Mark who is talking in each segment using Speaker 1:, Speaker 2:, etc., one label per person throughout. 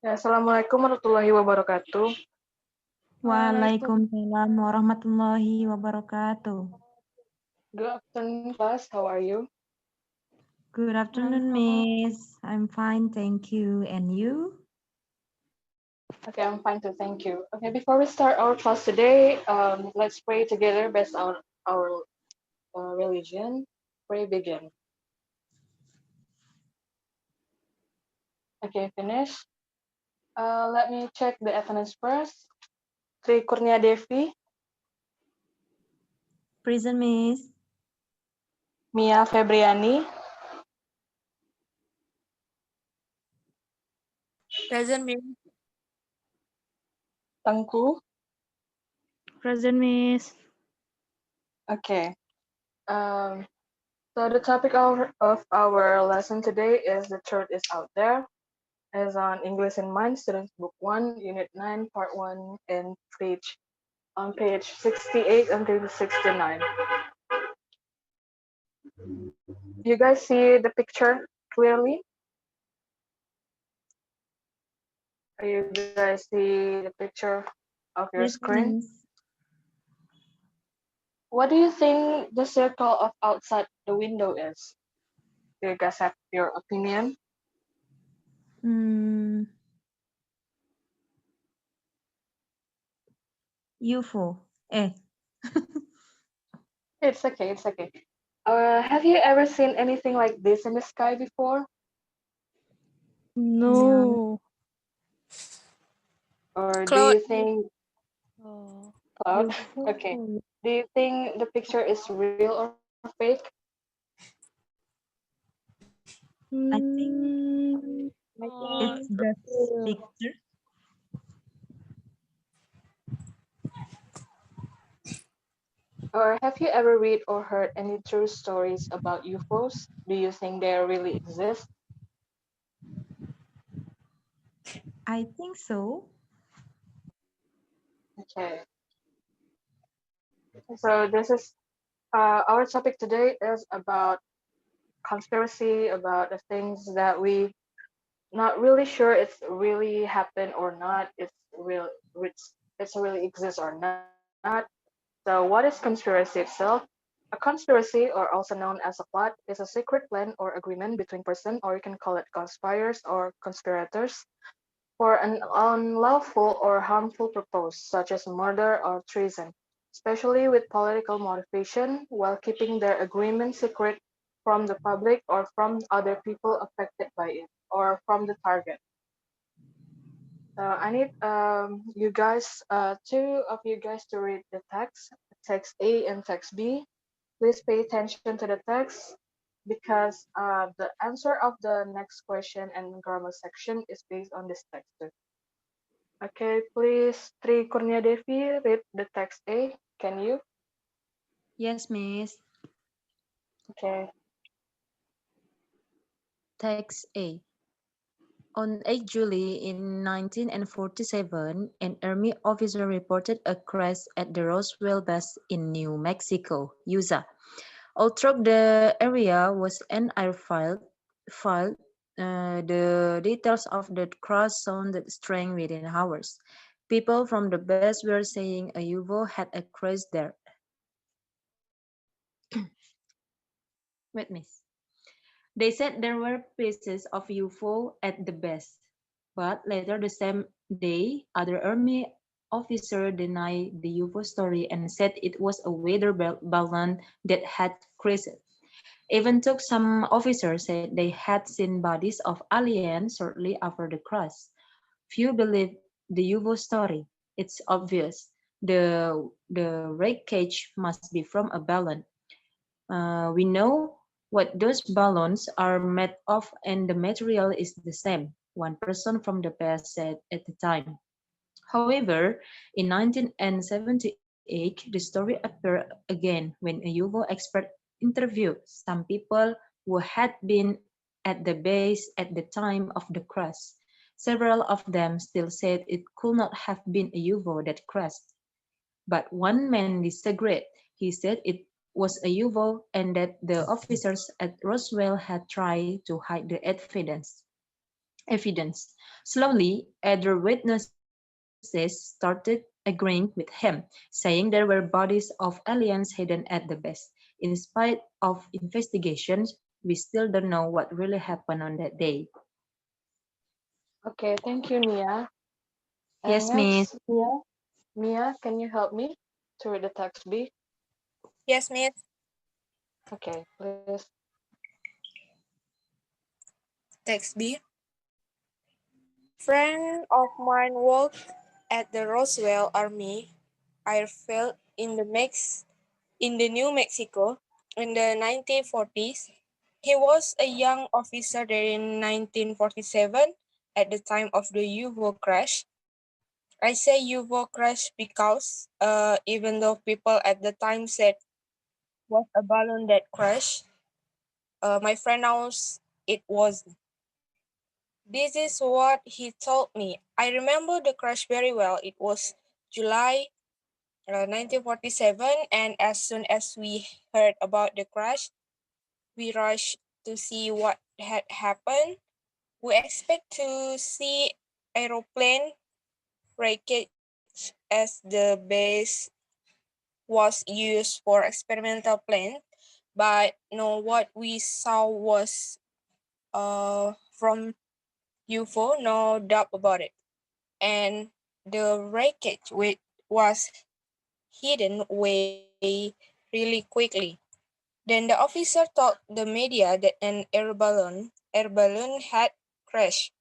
Speaker 1: Ya, Assalamualaikum warahmatullahi wabarakatuh.
Speaker 2: Waalaikumsalam warahmatullahi wabarakatuh.
Speaker 1: Good afternoon, class. How are you?
Speaker 2: Good afternoon, Miss. I'm fine, thank you. And you?
Speaker 1: Okay, I'm fine too. Thank you. Okay, before we start our class today, let's pray together based on our religion. Pray begin. Okay, finish. Let me check the attendance first. Tri Kurnia Devi,
Speaker 2: Present, Miss.
Speaker 1: Mia Febriani,
Speaker 3: Present, Miss.
Speaker 1: Tengku.
Speaker 2: Present, Miss.
Speaker 1: Okay. So the topic of our lesson today is the truth is out there. Is on English in Mind, Students Book 1, Unit 9, Part 1, and on page 68 until 69. You guys see the picture clearly? You guys see the picture of your
Speaker 2: Yes,
Speaker 1: screen?
Speaker 2: Miss.
Speaker 1: What do you think the circle of outside the window is? Do you guys have your opinion?
Speaker 2: UFO.
Speaker 1: It's okay, it's okay. Have you ever seen anything like this in the sky before?
Speaker 2: No.
Speaker 3: No.
Speaker 1: Or do
Speaker 3: Cloud.
Speaker 1: you think
Speaker 3: Oh.
Speaker 1: cloud?
Speaker 2: UFO.
Speaker 1: Okay. Do you think the picture is real or fake?
Speaker 2: I think
Speaker 3: Oh,
Speaker 2: it's the picture.
Speaker 1: Or have you ever read or heard any true stories about UFOs? Do you think they really exist?
Speaker 2: I think so.
Speaker 1: Okay. So this is our topic today is about conspiracy, about the things that we not really sure it's really happened or not, it's really exists or not. So what is conspiracy itself? A conspiracy, or also known as a plot, is a secret plan or agreement between person, or you can call it conspirators or conspirators, for an unlawful or harmful purpose, such as murder or treason, especially with political motivation, while keeping their agreement secret from the public or from other people affected by it, or from the target. I need you guys, two of you guys, to read the text A and text B. Please pay attention to the text because the answer of the next question and grammar section is based on this text too. Okay, please, Tri Kurnia Devi, read the text A. Can you?
Speaker 2: Yes, Miss.
Speaker 1: Okay.
Speaker 2: Text A. On 8 July in 1947, an Army officer reported a crash at the Roswell base in New Mexico, USA. Although the area was an airfield, the details of the crash sounded strange within hours. People from the base were saying a UFO had a crash there. Wait, miss. They said there were pieces of UFO at the base, but later the same day, other Army officer denied the UFO story and said it was a weather balloon that had crashed. Even though some officers said they had seen bodies of aliens shortly after the crash, few believed the UFO story. It's obvious the wreckage must be from a balloon. We know what those balloons are made of and the material is the same, one person from the past said at the time. However, in 1978, the story appeared again when a UFO expert interviewed some people who had been at the base at the time of the crash. Several of them still said it could not have been a UFO that crashed. But one man disagreed. He said it was a UFO and that the officers at Roswell had tried to hide the evidence. evidence. Slowly, other witnesses started agreeing with him, saying there were bodies of aliens hidden at the base. In spite of investigations, we still don't know what really happened on that day.
Speaker 1: Okay, thank you, Nia. And
Speaker 2: Yes, Miss.
Speaker 1: next, Mia, can you help me to read the text B?
Speaker 3: Yes, Miss.
Speaker 1: Okay, please.
Speaker 3: Text B. Friend of mine worked at the Roswell Army Airfield in the New Mexico in the 1940s. He was a young officer there in 1947 at the time of the UFO crash. I say UFO crash because even though people at the time said was a balloon that crashed, my friend knows it wasn't. This is what he told me. I remember the crash very well. It was July 1947, and as soon as we heard about the crash, we rushed to see what had happened. We expect to see aeroplane wreckage as the base was used for experimental plane, but no, what we saw was from UFO, no doubt about it. And the wreckage was hidden away really quickly. Then the officer told the media that an air balloon had crashed.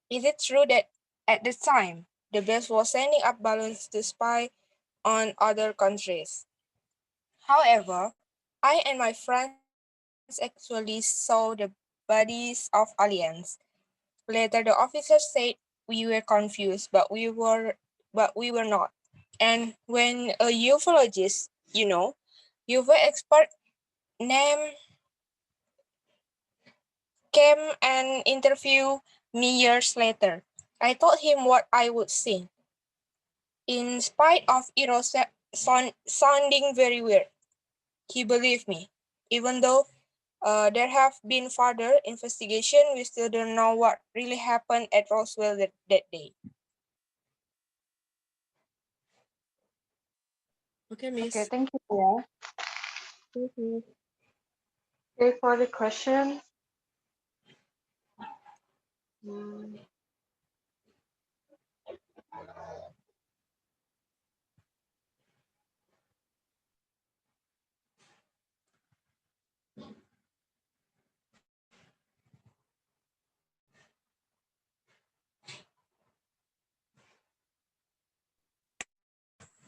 Speaker 3: Is it true that at the time the base was sending up balloons to spy on other countries? However, I and my friends actually saw the bodies of aliens. Later, the officer said we were confused, but we were not. And when a ufologist, UFO expert named came and interviewed me years later, I told him what I would see. In spite of it all sounding very weird, he believed me. Even though there have been further investigation, we still don't know what really happened at Roswell that day. Okay,
Speaker 1: Okay,
Speaker 3: Miss.
Speaker 1: thank you, Mia.
Speaker 3: Thank you.
Speaker 1: Okay, for the question. mm,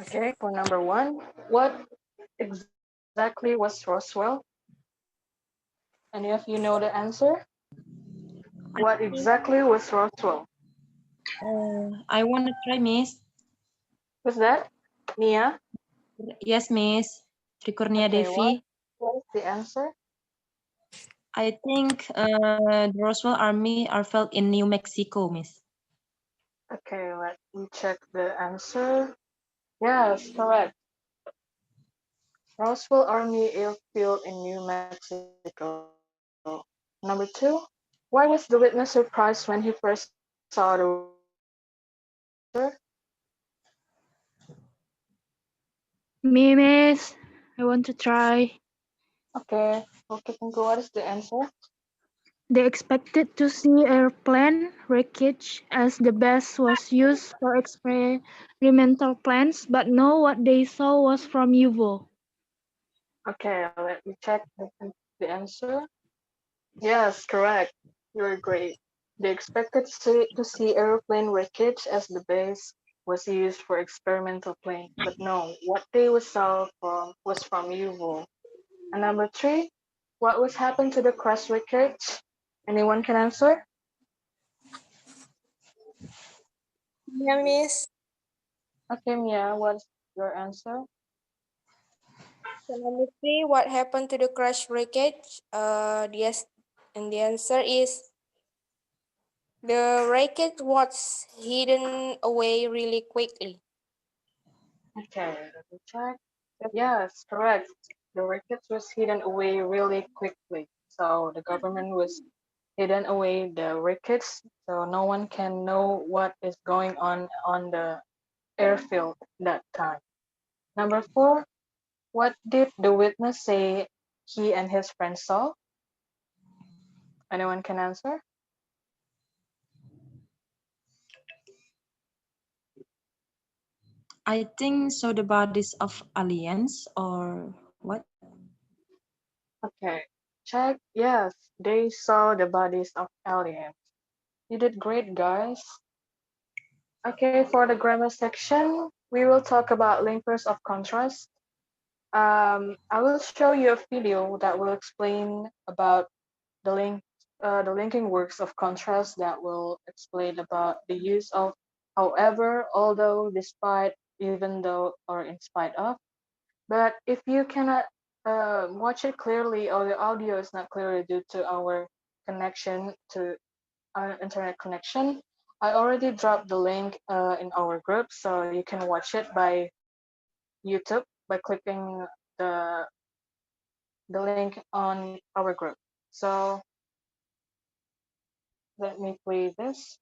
Speaker 1: Okay, for number one, what exactly was Roswell? Any of you know the answer?
Speaker 2: I
Speaker 1: What
Speaker 2: think
Speaker 1: exactly was Roswell?
Speaker 2: I want to try, Miss.
Speaker 1: What's that? Mia?
Speaker 2: Yes, Miss. Trikurnia
Speaker 1: Okay, what?
Speaker 2: Devi.
Speaker 1: What is the answer?
Speaker 2: I think the Roswell Army are felt in New Mexico, Miss.
Speaker 1: Okay, let me check the answer. Yes, correct. Roswell Army Airfield in New Mexico. Number two, why was the witness surprised when he first saw the word? Any of you know the answer?
Speaker 4: Me, miss. I want to try.
Speaker 1: Okay, Tengku, what is the answer?
Speaker 4: They expected to see airplane wreckage as the base was used for experimental plans, but no, what they saw was from UFO.
Speaker 1: Okay, let me check the answer. Yes, correct. You're great. They expected to see aeroplane wreckage as the base was used for experimental plane, but no, what they saw was from UFO. And number three, what was happened to the crash wreckage? Anyone can answer?
Speaker 3: Yeah, Miss.
Speaker 1: Okay, Mia, what's your answer?
Speaker 3: So number three, what happened to the crash wreckage? Yes, and the answer is the wreckage was hidden away really quickly.
Speaker 1: Okay, let me check. Yes, correct. The wreckage was hidden away really quickly, so the government was hidden away the records so no one can know what is going on the airfield that time. Number four, what did the witness say he and his friend saw? Anyone can answer?
Speaker 2: I think so the bodies of aliens or what?
Speaker 1: Okay, check. Yes, they saw the bodies of aliens. You did great, guys. Okay, for the grammar section, we will talk about linkers of contrast. I will show you a video that will explain about the the linking works of contrast that will explain about the use of however, although, despite, even though, or in spite of. But if you cannot watch it clearly or the audio is not clearly due to our connection to our internet connection, I already dropped the link in our group, so you can watch it by YouTube by clicking the the link on our group. So let me play this.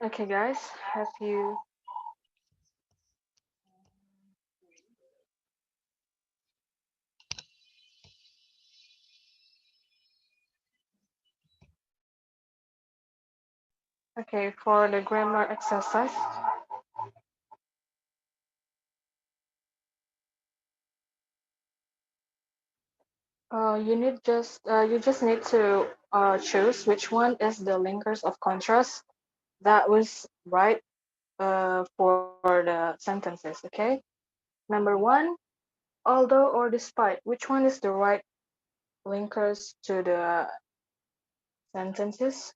Speaker 1: Okay, guys, have you? Okay, for the grammar exercise, you just need to choose which one is the linkers of contrast that was right for the sentences. Okay, number one, although or despite. Which one is the right linkers to the sentences?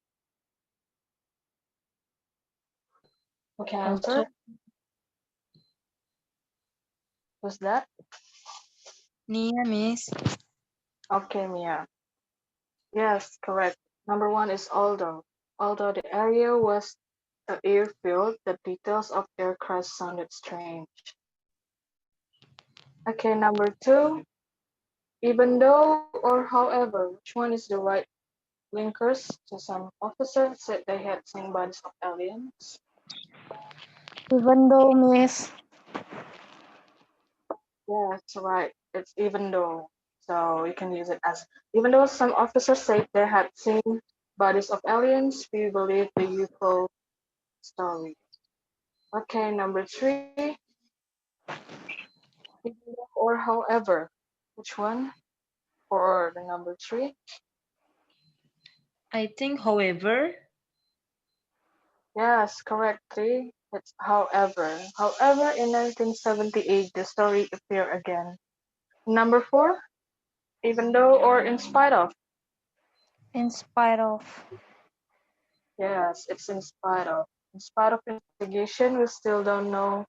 Speaker 1: Who can
Speaker 2: Although.
Speaker 1: answer? Who's that?
Speaker 2: Nia, Miss.
Speaker 1: Okay, Mia. Yes, correct. Number one is although. Although the area was an airfield, the details of their crash sounded strange. Okay, number two, even though or however, which one is the right linkers? So some officers said they had seen bodies of aliens.
Speaker 4: Even though, miss.
Speaker 1: Yes, right. It's even though. So you can use it as even though some officers said they had seen bodies of aliens, we believe the UFO story. Okay, number three, even though or however. Which one for the number three?
Speaker 2: I think, however.
Speaker 1: Yes, correctly. It's however. However, in 1978, the story appeared again. Number four, even though or in spite of.
Speaker 4: In spite of.
Speaker 1: Yes, it's in spite of. In spite of investigation, we still don't know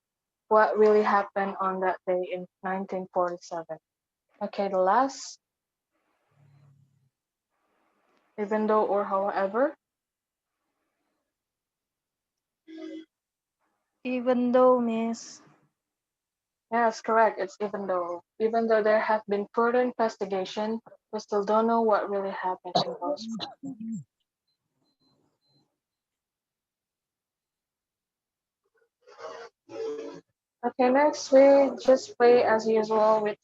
Speaker 1: what really happened on that day in 1947. Okay, the last, even though or however.
Speaker 4: Even though, miss.
Speaker 1: Yes, correct. It's even though. Even though there have been further investigation, we still don't know what really happened in those. Okay, next we just play as usual with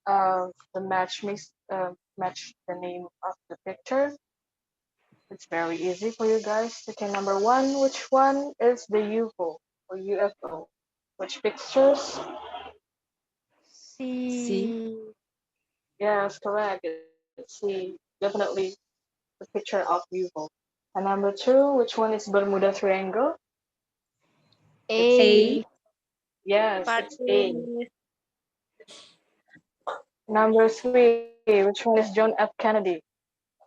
Speaker 1: the match the name of the picture. It's very easy for you guys. Okay, number one, which one is the UFO or UFO? Which pictures?
Speaker 2: C.
Speaker 4: C.
Speaker 1: Yes, correct. It's C. Definitely the picture of UFO. And number two, which one is Bermuda Triangle? It's
Speaker 2: A.
Speaker 4: A.
Speaker 1: B. Yes,
Speaker 3: Part
Speaker 1: it's A.
Speaker 3: A.
Speaker 1: Number three, which one is John F. Kennedy?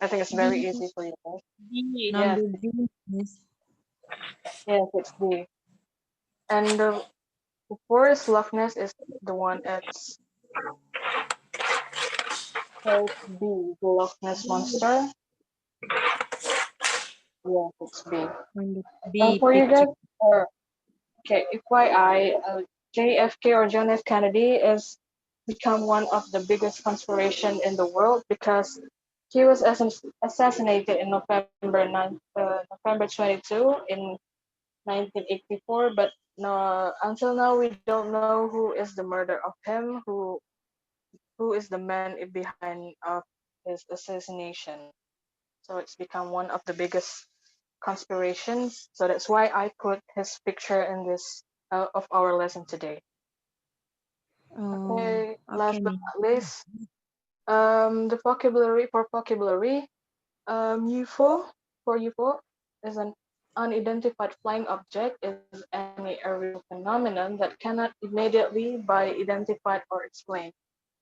Speaker 1: I think it's very easy
Speaker 2: B.
Speaker 1: for you guys.
Speaker 3: B.
Speaker 1: Yes,
Speaker 2: Number B. Miss.
Speaker 1: yes, it's D. And the forest Loch Ness is the one that's called B, the Loch Ness Monster. Yes, it's B.
Speaker 2: Number
Speaker 1: And
Speaker 2: B.
Speaker 1: for you
Speaker 2: Picture.
Speaker 1: guys, okay, FYI, JFK or John F. Kennedy is become one of the biggest conspiration in the world because he was assassinated in November 22 in 1984, but no, until now we don't know who is the murder of him, who is the man behind of his assassination. So it's become one of the biggest conspirations. So that's why I put his picture in this of our lesson today.
Speaker 2: Oh,
Speaker 1: Okay,
Speaker 2: okay,
Speaker 1: last but
Speaker 2: Miss.
Speaker 1: not least, the vocabulary for vocabulary, UFO for UFO is an unidentified flying object is any aerial phenomenon that cannot immediately be identified or explained.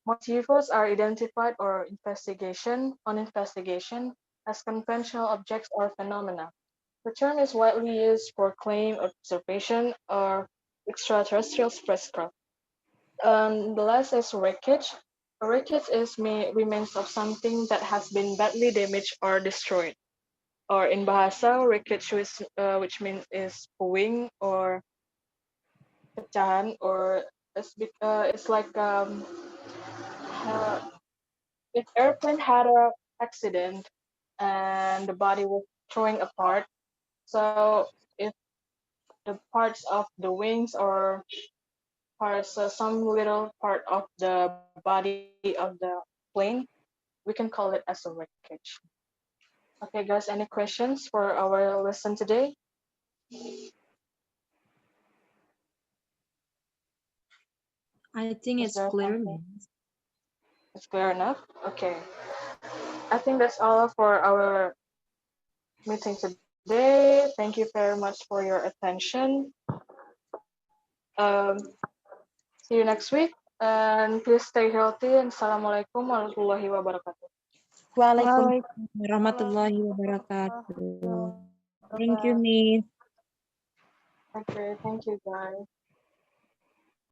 Speaker 1: Most UFOs are identified or investigation as conventional objects or phenomena. The term is widely used for claim observation or extraterrestrial spacecraft. The last is wreckage. A wreckage is remains of something that has been badly damaged or destroyed. Or in Bahasa, wreckage which means is puing or pecahan or it's like uh, if airplane had a accident and the body was throwing apart. So if the parts of the wings or parts, some little part of the body of the plane, we can call it as a wreckage. Okay, guys, any questions for our lesson today?
Speaker 2: I think
Speaker 1: Is
Speaker 2: it's
Speaker 1: there
Speaker 2: clear,
Speaker 1: something?
Speaker 2: Miss.
Speaker 1: It's clear enough? Okay. I think that's all for our meeting today. Thank you very much for your attention. Um, See you next week. And please stay healthy. And Assalamualaikum warahmatullahi wabarakatuh.
Speaker 2: Waalaikumsalam warahmatullahi wabarakatuh. Thank you, Miss.
Speaker 1: Okay, thank you guys.